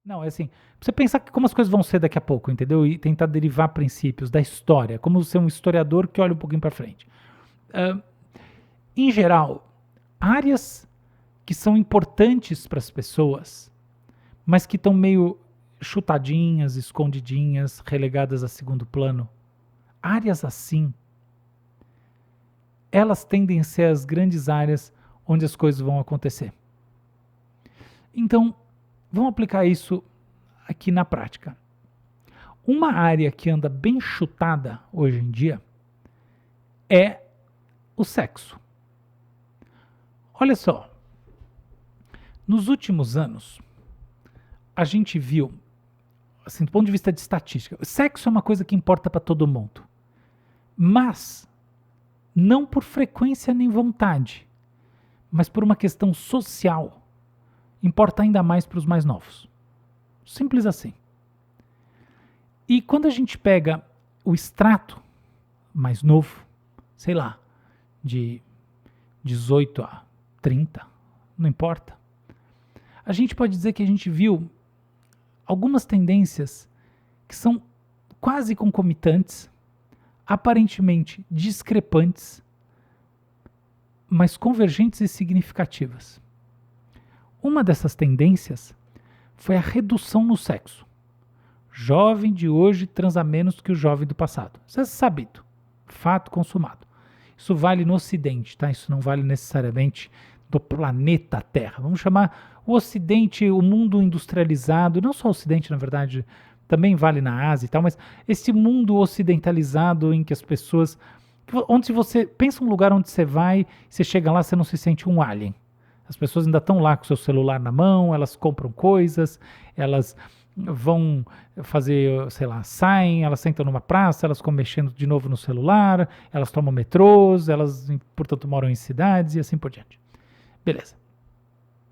Não, é assim, pra você pensar como as coisas vão ser daqui a pouco, entendeu? E tentar derivar princípios da história, como ser um historiador que olha um pouquinho para frente. Uh, em geral, áreas que são importantes para as pessoas, mas que estão meio chutadinhas, escondidinhas, relegadas a segundo plano, áreas assim, elas tendem a ser as grandes áreas onde as coisas vão acontecer. Então, vamos aplicar isso aqui na prática. Uma área que anda bem chutada hoje em dia é o sexo. Olha só, nos últimos anos, a gente viu, assim, do ponto de vista de estatística, o sexo é uma coisa que importa para todo mundo, mas não por frequência nem vontade, mas por uma questão social, importa ainda mais para os mais novos. Simples assim. E quando a gente pega o extrato mais novo, sei lá, de 18 a 30, não importa, a gente pode dizer que a gente viu algumas tendências que são quase concomitantes, aparentemente discrepantes, mas convergentes e significativas. Uma dessas tendências foi a redução no sexo. Jovem de hoje transa menos que o jovem do passado. Isso é sabido, fato consumado. Isso vale no Ocidente, tá? Isso não vale necessariamente do planeta Terra. Vamos chamar o Ocidente, o mundo industrializado, não só o Ocidente, na verdade, também vale na Ásia e tal, mas esse mundo ocidentalizado em que as pessoas... Onde você pensa um lugar onde você vai, você chega lá, você não se sente um alien. As pessoas ainda estão lá com o seu celular na mão, elas compram coisas, elas vão fazer, sei lá, saem, elas sentam numa praça, elas ficam mexendo de novo no celular, elas tomam metrôs, elas, portanto, moram em cidades e assim por diante. Beleza.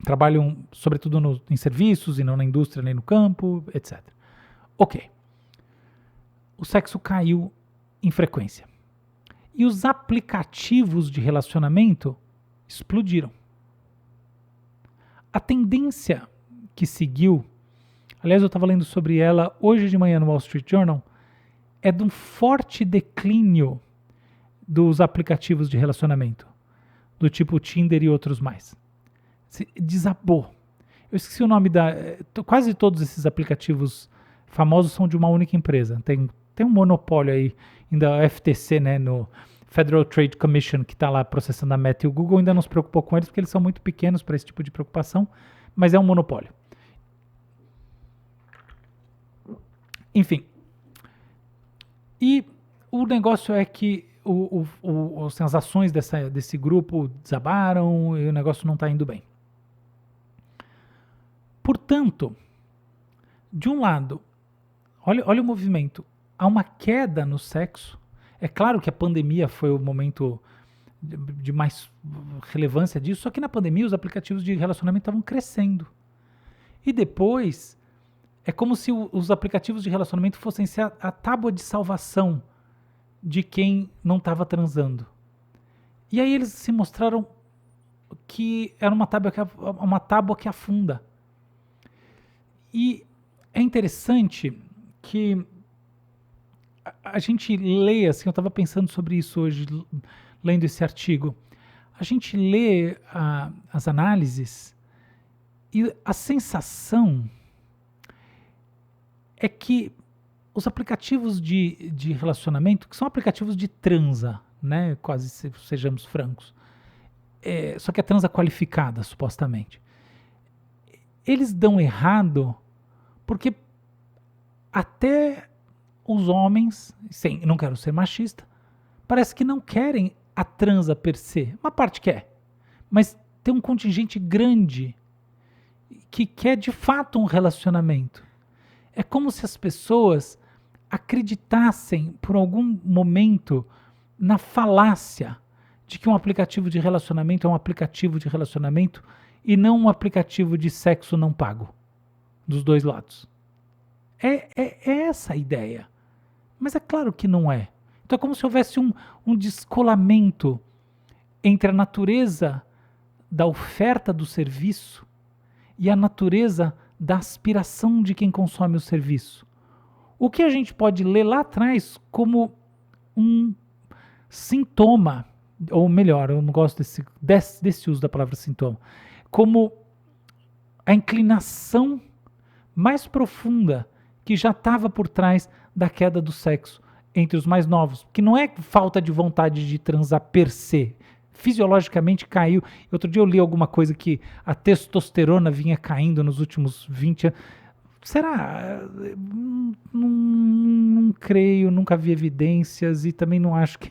Trabalham, sobretudo, em serviços e não na indústria nem no campo, etc. Ok. O sexo caiu em frequência. E os aplicativos de relacionamento explodiram. A tendência que seguiu, aliás, eu estava lendo sobre ela hoje de manhã no Wall Street Journal, é de um forte declínio dos aplicativos de relacionamento, do tipo Tinder e outros mais. Desabou. Eu esqueci o nome quase todos esses aplicativos famosos são de uma única empresa. Tem um monopólio aí, ainda a FTC, né, no Federal Trade Commission, que está lá processando a Meta, e o Google ainda não se preocupou com eles, porque eles são muito pequenos para esse tipo de preocupação, mas é um monopólio. Enfim. E o negócio é que as ações desse grupo desabaram e o negócio não está indo bem. Portanto, de um lado, olha o movimento, há uma queda no sexo. É claro que a pandemia foi o momento de mais relevância disso, só que na pandemia os aplicativos de relacionamento estavam crescendo. E depois, é como se os aplicativos de relacionamento fossem ser a tábua de salvação de quem não estava transando. E aí eles se mostraram que era uma tábua que afunda. E é interessante que a gente lê, assim, eu estava pensando sobre isso hoje, lendo esse artigo, a gente lê as análises e a sensação é que os aplicativos de relacionamento, que são aplicativos de transa, né, quase sejamos francos, só que é transa qualificada, supostamente, eles dão errado porque até os homens, não quero ser machista, parece que não querem a transa per se. Uma parte quer, mas tem um contingente grande que quer de fato um relacionamento. É como se as pessoas acreditassem por algum momento na falácia de que um aplicativo de relacionamento é um aplicativo de relacionamento e não um aplicativo de sexo não pago, dos dois lados. É essa a ideia. Mas é claro que não é. Então é como se houvesse um descolamento entre a natureza da oferta do serviço e a natureza da aspiração de quem consome o serviço. O que a gente pode ler lá atrás como um sintoma, ou melhor, eu não gosto desse uso da palavra sintoma, como a inclinação mais profunda que já estava por trás da queda do sexo entre os mais novos, que não é falta de vontade de transar per se, fisiologicamente caiu. Outro dia eu li alguma coisa que a testosterona vinha caindo nos últimos 20 anos. Será? Não creio, nunca vi evidências e também não acho que...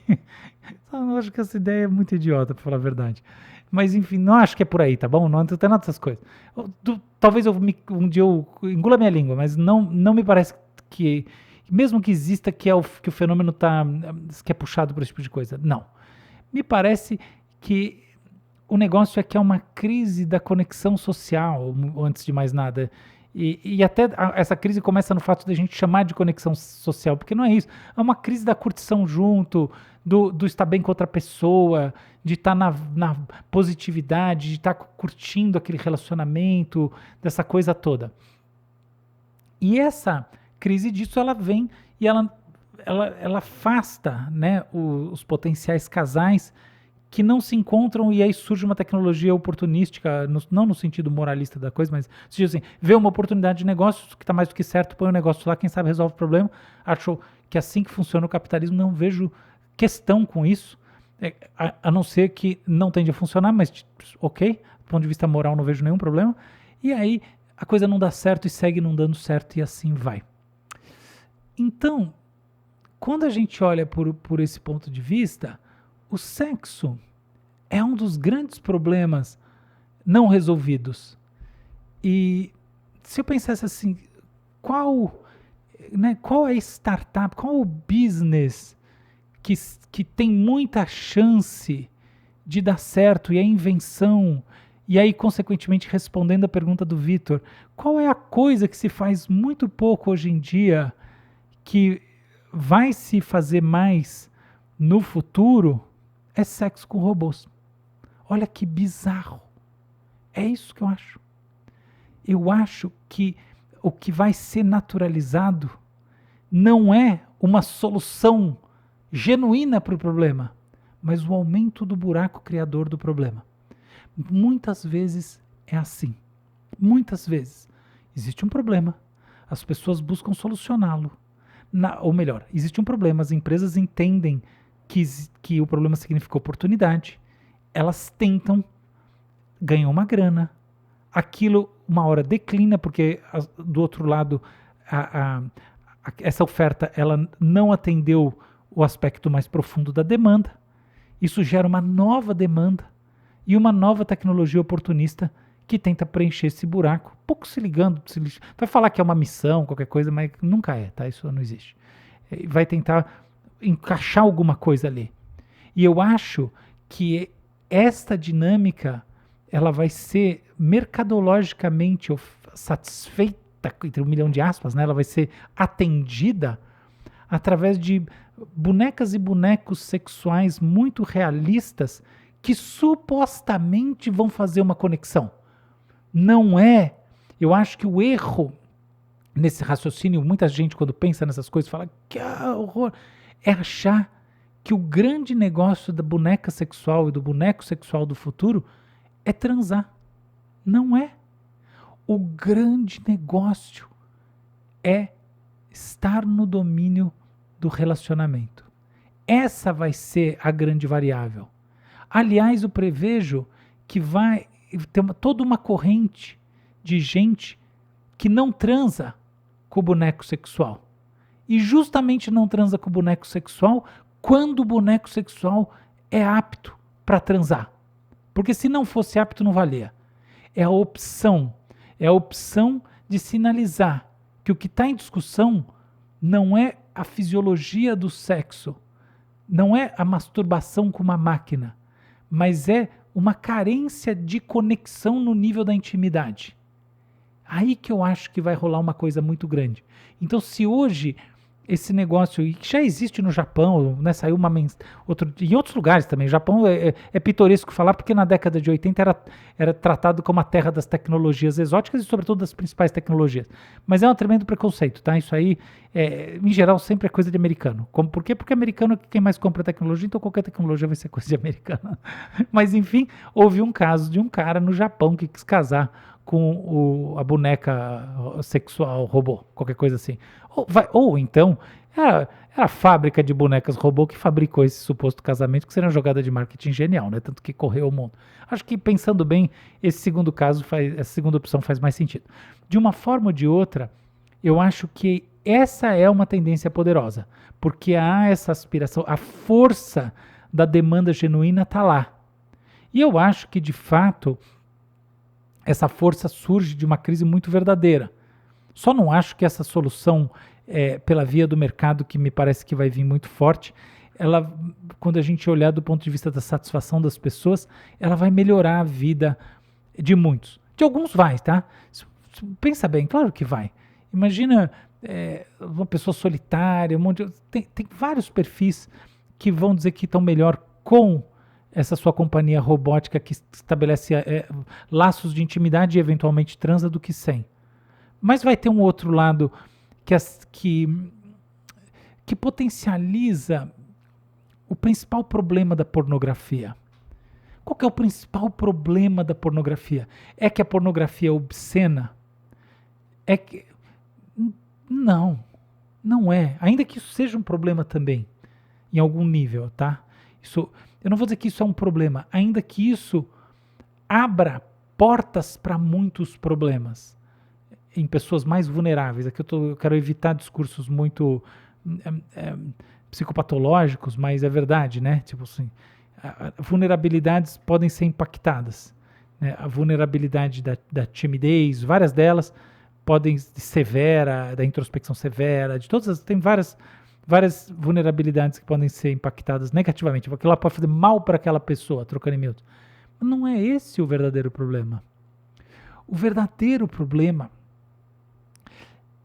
eu acho que essa ideia é muito idiota, para falar a verdade. Mas enfim, não acho que é por aí, tá bom? Não tem nada dessas coisas. Talvez um dia eu engula minha língua, mas não me parece que, mesmo que exista, que o fenômeno que é puxado por esse tipo de coisa. Não. Me parece que o negócio é que é uma crise da conexão social, antes de mais nada. E até essa crise começa no fato da gente chamar de conexão social, porque não é isso. É uma crise da curtição junto, do estar bem com outra pessoa, de estar na positividade, de estar curtindo aquele relacionamento, dessa coisa toda. E essa crise disso, ela vem e ela afasta, né, os potenciais casais que não se encontram, e aí surge uma tecnologia oportunística, não no sentido moralista da coisa, mas assim, vê uma oportunidade de negócio que está mais do que certo, põe um negócio lá, quem sabe resolve o problema. Acho que assim que funciona o capitalismo, não vejo questão com isso, a não ser que não tende a funcionar, mas ok, do ponto de vista moral não vejo nenhum problema, e aí a coisa não dá certo e segue não dando certo e assim vai. Então, quando a gente olha por esse ponto de vista, o sexo é um dos grandes problemas não resolvidos. E se eu pensasse assim, qual é a startup, qual o business que tem muita chance de dar certo, e a invenção, e aí consequentemente respondendo a pergunta do Vitor, qual é a coisa que se faz muito pouco hoje em dia, que vai se fazer mais no futuro? É sexo com robôs. Olha que bizarro. É isso que eu acho. Eu acho que o que vai ser naturalizado não é uma solução genuína para o problema, mas o aumento do buraco criador do problema. Muitas vezes é assim. Muitas vezes. Existe um problema, as pessoas buscam solucioná-lo. Ou melhor, existe um problema, as empresas entendem que o problema significa oportunidade, elas tentam, ganham uma grana, aquilo uma hora declina, porque do outro lado essa oferta ela não atendeu o aspecto mais profundo da demanda, isso gera uma nova demanda e uma nova tecnologia oportunista que tenta preencher esse buraco, pouco se ligando, vai falar que é uma missão, qualquer coisa, mas nunca é, tá? Isso não existe. Vai tentar encaixar alguma coisa ali. E eu acho que esta dinâmica ela vai ser mercadologicamente satisfeita, entre 1 milhão de aspas, né? Ela vai ser atendida através de bonecas e bonecos sexuais muito realistas que supostamente vão fazer uma conexão. Não é. Eu acho que o erro nesse raciocínio, muita gente quando pensa nessas coisas fala que horror, é achar que o grande negócio da boneca sexual e do boneco sexual do futuro é transar. Não é. O grande negócio é estar no domínio do relacionamento. Essa vai ser a grande variável. Aliás, eu prevejo que vai ter toda uma corrente de gente que não transa com o boneco sexual. E justamente não transa com o boneco sexual quando o boneco sexual é apto para transar. Porque se não fosse apto, não valia. É a opção de sinalizar que o que está em discussão não é a fisiologia do sexo, não é a masturbação com uma máquina, mas é uma carência de conexão no nível da intimidade. Aí que eu acho que vai rolar uma coisa muito grande. Então, se hoje esse negócio, e que já existe no Japão, né, saiu em outros lugares também. O Japão é pitoresco falar, porque na década de 80 era tratado como a terra das tecnologias exóticas e sobretudo das principais tecnologias. Mas é um tremendo preconceito, tá? Isso aí, em geral, sempre é coisa de americano. Por quê? Porque americano é quem mais compra tecnologia, então qualquer tecnologia vai ser coisa de americano. Mas enfim, houve um caso de um cara no Japão que quis casar com a boneca sexual robô, qualquer coisa assim. Ou então, era a fábrica de bonecas robô que fabricou esse suposto casamento, que seria uma jogada de marketing genial, né? Tanto que correu o mundo. Acho que, pensando bem, essa segunda opção faz mais sentido. De uma forma ou de outra, eu acho que essa é uma tendência poderosa, porque há essa aspiração, a força da demanda genuína está lá. E eu acho que, de fato, essa força surge de uma crise muito verdadeira. Só não acho que essa solução, pela via do mercado, que me parece que vai vir muito forte, ela, quando a gente olhar do ponto de vista da satisfação das pessoas, ela vai melhorar a vida de muitos. De alguns vai, tá? Pensa bem, claro que vai. Imagina uma pessoa solitária, tem vários perfis que vão dizer que estão melhor com essa sua companhia robótica que estabelece laços de intimidade e eventualmente transa do que sem. Mas vai ter um outro lado que potencializa o principal problema da pornografia. Qual que é o principal problema da pornografia? É que a pornografia é obscena? É que... Não, não é. Ainda que isso seja um problema também, em algum nível, tá? Eu não vou dizer que isso é um problema, ainda que isso abra portas para muitos problemas em pessoas mais vulneráveis. Aqui eu quero evitar discursos muito psicopatológicos, mas é verdade, né? Tipo assim, vulnerabilidades podem ser impactadas, né? A vulnerabilidade da timidez, várias delas podem ser severa, da introspecção severa, tem várias vulnerabilidades que podem ser impactadas negativamente, porque ela pode fazer mal para aquela pessoa, trocando em miúdos. Mas não é esse o verdadeiro problema. O verdadeiro problema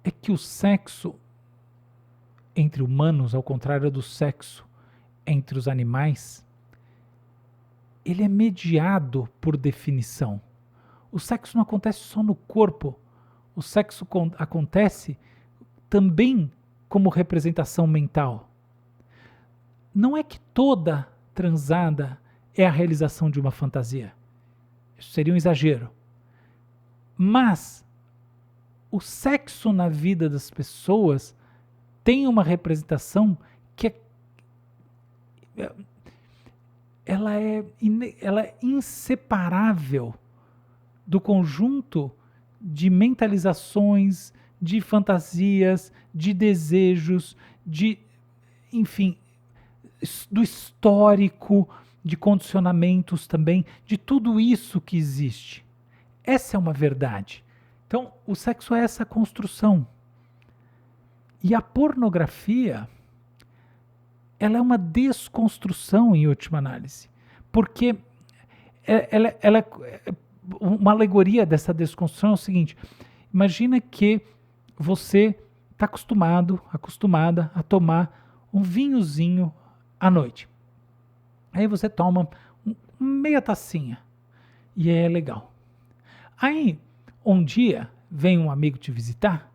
é que o sexo entre humanos, ao contrário do sexo entre os animais, ele é mediado por definição. O sexo não acontece só no corpo, o sexo acontece também como representação mental. Não é que toda transada é a realização de uma fantasia. Isso seria um exagero. Mas o sexo na vida das pessoas tem uma representação que ela é inseparável do conjunto de mentalizações, de fantasias, de desejos, enfim, do histórico, de condicionamentos também, de tudo isso que existe. Essa é uma verdade. Então, o sexo é essa construção. E a pornografia, ela é uma desconstrução em última análise, porque uma alegoria dessa desconstrução é o seguinte: imagina que você está acostumada a tomar um vinhozinho à noite. Aí você toma meia tacinha e é legal. Aí um dia vem um amigo te visitar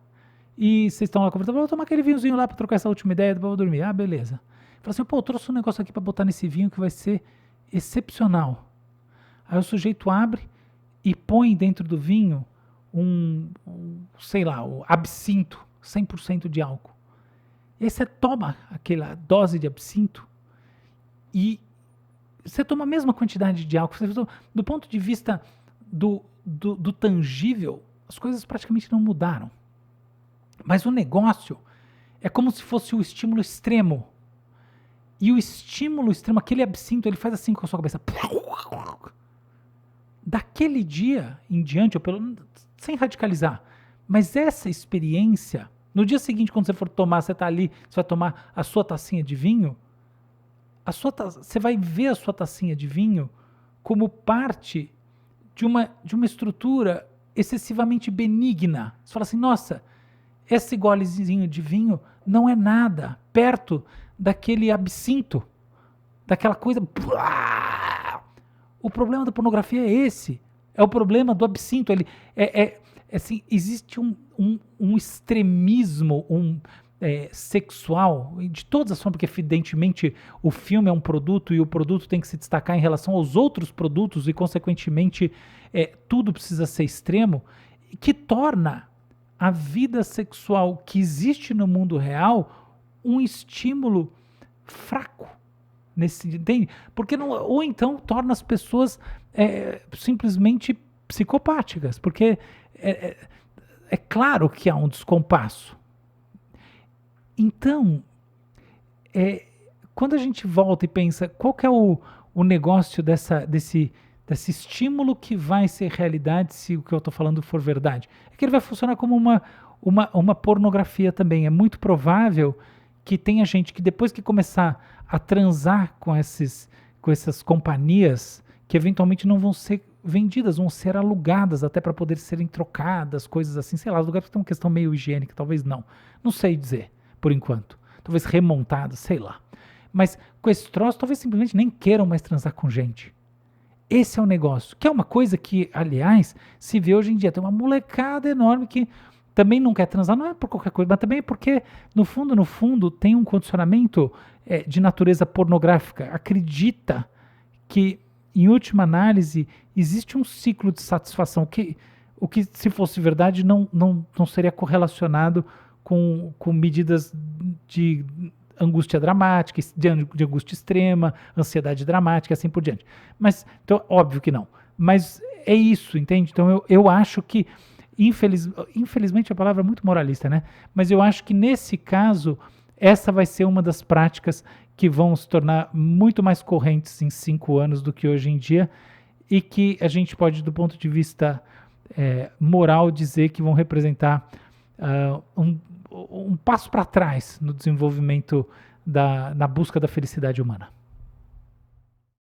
e vocês estão lá conversando, vou tomar aquele vinhozinho lá para trocar essa última ideia, depois eu vou dormir. Ah, beleza. Fala assim, pô, eu trouxe um negócio aqui para botar nesse vinho que vai ser excepcional. Aí o sujeito abre e põe dentro do vinho sei lá, um absinto, 100% de álcool. E aí você toma aquela dose de absinto e você toma a mesma quantidade de álcool. Do ponto de vista do tangível, as coisas praticamente não mudaram. Mas o negócio é como se fosse o estímulo extremo. E o estímulo extremo, aquele absinto, ele faz assim com a sua cabeça. Daquele dia em diante, sem radicalizar, mas essa experiência, no dia seguinte, quando você for tomar, você está ali, você vai tomar a sua tacinha de vinho, você vai ver a sua tacinha de vinho como parte de uma estrutura excessivamente benigna. Você fala assim, nossa, esse golezinho de vinho não é nada perto daquele absinto, daquela coisa. O problema da pornografia é esse. É o problema do absinto. Ele assim, existe um extremismo sexual de todas as formas, porque evidentemente o filme é um produto e o produto tem que se destacar em relação aos outros produtos e consequentemente tudo precisa ser extremo, que torna a vida sexual que existe no mundo real um estímulo fraco. Entende? Porque não, ou então torna as pessoas simplesmente psicopáticas, porque é claro que há um descompasso. Então, quando a gente volta e pensa qual que é o negócio desse estímulo que vai ser realidade se o que eu estou falando for verdade, é que ele vai funcionar como uma pornografia também. É muito provável que tenha gente que depois que começar a transar com essas companhias, que eventualmente não vão ser vendidas, vão ser alugadas até para poder serem trocadas, coisas assim, sei lá, os lugares que tem uma questão meio higiênica, talvez não sei dizer, por enquanto, talvez remontadas, sei lá, mas com esse troço talvez simplesmente nem queiram mais transar com gente. Esse é o negócio, que é uma coisa que, aliás, se vê hoje em dia, tem uma molecada enorme que também não quer transar, não é por qualquer coisa, mas também é porque, no fundo, tem um condicionamento de natureza pornográfica. Acredita que, em última análise, existe um ciclo de satisfação, o que se fosse verdade, não seria correlacionado com medidas de angústia dramática, de angústia extrema, ansiedade dramática, assim por diante. Mas, então, óbvio que não. Mas é isso, entende? Então, eu acho que, infelizmente a palavra é muito moralista, né? Mas eu acho que nesse caso, essa vai ser uma das práticas que vão se tornar muito mais correntes em 5 anos do que hoje em dia e que a gente pode, do ponto de vista moral, dizer que vão representar um passo para trás no desenvolvimento na busca da felicidade humana.